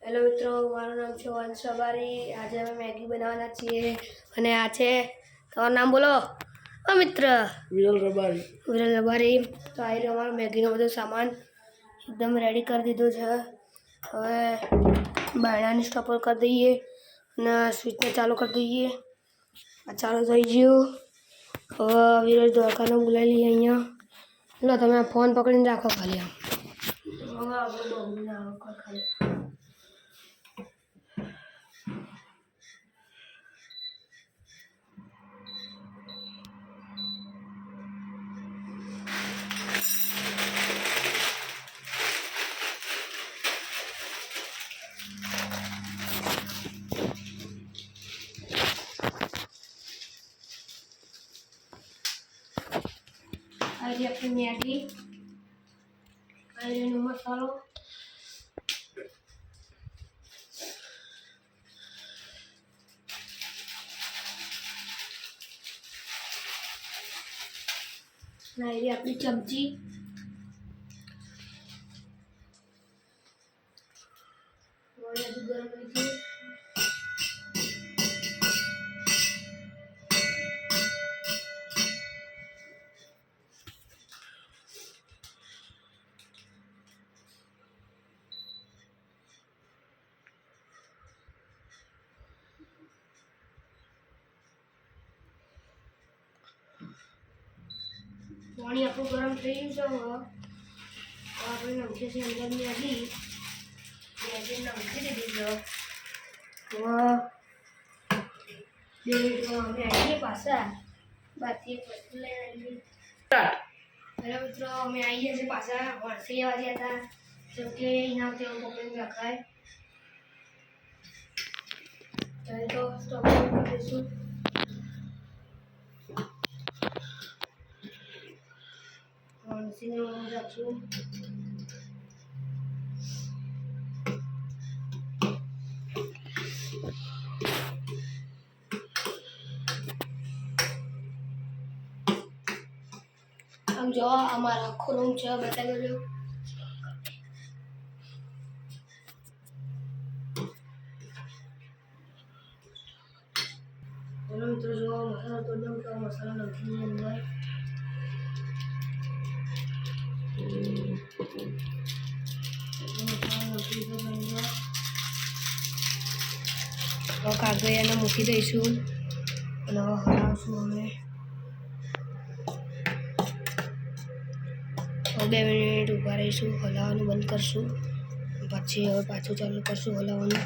Hello મિત્રો, મારું નામ છે વંશ સવારી। આજે અમે મેગી બનાવવાના છીએ અને આ છે તમારું નામ બોલો મિત્ર? વિરલ રબારી। વિરલ રબારી। તો આ રહ્યો અમારો મેગીનો બધો સામાન એકદમ રેડી કરી દીધો છે। હવે બાયણાની સ્ટોપર કરી દઈએ અને સ્વિચને ચાલુ કરી દઈએ। આ ચાલુ થઈ ગયું। હવે વિરલ દ્વારકાનો બોલાવી લઈએ અહીંયા। લો તમે ફોન પકડીને રાખો ખાલી આમ। હવે આપણે બહુ ના ખાલી આવી આપણી મેગી, આવી મસાલો, આવી આપણી ચમચી, ગરમ નથી। પાણી આપણું ગરમ થઈ ગયું છે। આપણે નાખીએ છીએ અંદર મેગી નાખી દીધી છે। હવે 2 મિનિટમાં અમે આવીએ પાછા। બાકી એક વસ્તુ લઈને આવીએ। હેલો મિત્રો, અમે આવી ગયા છીએ પાછા। વણસી લેવા ગયા હતા, જેમ કે એના તેવું પકડીને રખાય ત્યારે તો સ્ટોપ કરી દઈશું। વણસીને રાખશું। આમ જો અમારા આખો રૂમ છે, બતાવી દો। ચલો મિત્રો, જો મસાલો તો દઉં તો મસાલો નાખી અંદર। કાગળ એને મૂકી દઈશું અને હવે હલાવશું અમે। 2 મિનિટ ઊભા રહીશું, હલાવવાનું બંધ કરશું, પછી હવે પાછું ચાલુ કરશું હલાવવાનું।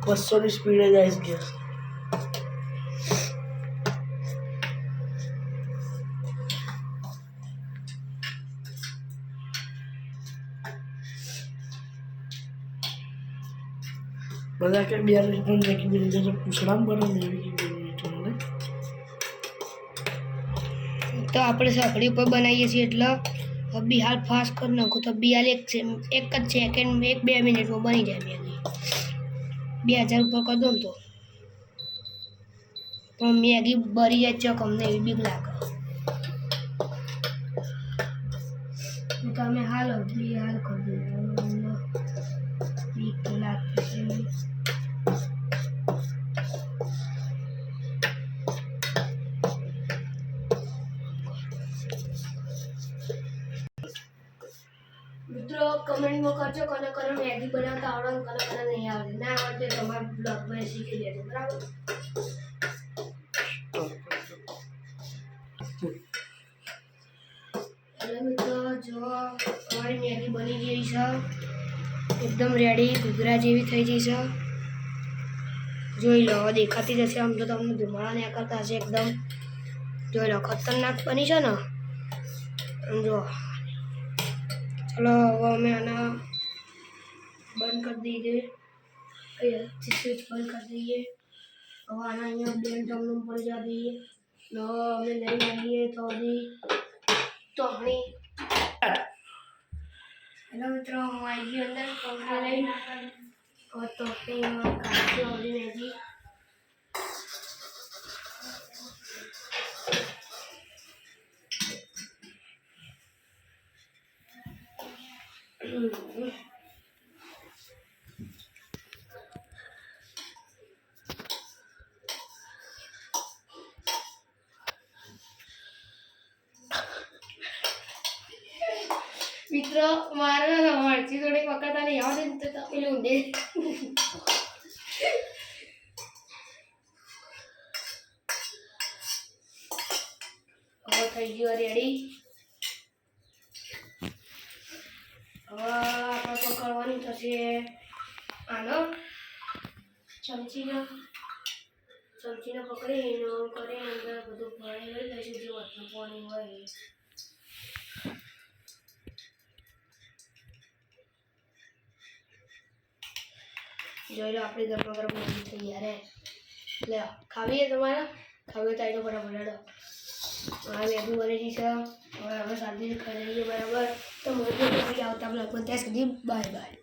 બસોની સ્પીડે જાય છે ગેસ। બધા કે 2 મિનિટમાં મેગી બની જશે, પૂછડામાં બને એવી 2 મિનિટમાં। તો આપણે સાંકળી ઉપર બનાવીએ છીએ એટલે બી હાલ ફાસ્ટ કરી નાખો તો બી હાલ એક જ સેકન્ડ 1-2 મિનિટમાં બની જાય મેગી। 2000 ઉપર કરી દો ને તો પણ મેગી બળી જાય ચોક, અમને એવી બીક લાગે। તમે હાલ બી હાલ કરી દો, બીક લાગતી છે। મિત્રો કમેન્ટમાં કરજો કોને કોને મેગી બનાવતા આવડે, કોને કોને નહીં આવડે। ના આવડે તો તમારા બ્લોગમાં શીખી લેજો, બરાબર? હેલો મિત્રો, જો અમારી મેગી બની ગઈ છે, એકદમ રેડી ઘૂઘરા જેવી થઈ ગઈ છે। જોઈ લો, દેખાતી જશે આમ તો તમને ધુમાડા નીકળતા હશે એકદમ। જોઈ લો, ખતરનાક બની છે ને, જો। ચલો હવે અમે આના બંધ કરી દઈએ, સ્વિચ બંધ કરી દઈએ। હવે આના અહીંયા બેન ટમનું પડી જવા દઈએ। અમે લઈને આવીએ તો બી તોહણી। હેલો મિત્રો, હું આવી ગઈ અંદર ટમણી લઈને। તોહણીમાં કાઢી આવડી મેગી। મિત્રો મારા મરચી થોડી પકડતા નહીં આવડે ને તો પેલું ઊંડે હવે થઈ ગયું રેડી. હવે આપણે પકડવાની થશે આનો ચમચીને પકડીને કરીને અંદર બધું પાણી લઈ લઈશું જે વધતું પાણી હોય એ. જોઈ લો આપણી ગરમા ગરમ બની તૈયાર હે. લે ખાવીએ તમારે ખાવી તો આવી તો બરાબર હેડો. હા મેગી બની ગઈ છે. હવે અમે શાંતિથી ખાઈ લઈએ બરાબર. તો મળીએ પછી આવતા બ્લોગમાં. ત્યાં સુધી બાય બાય.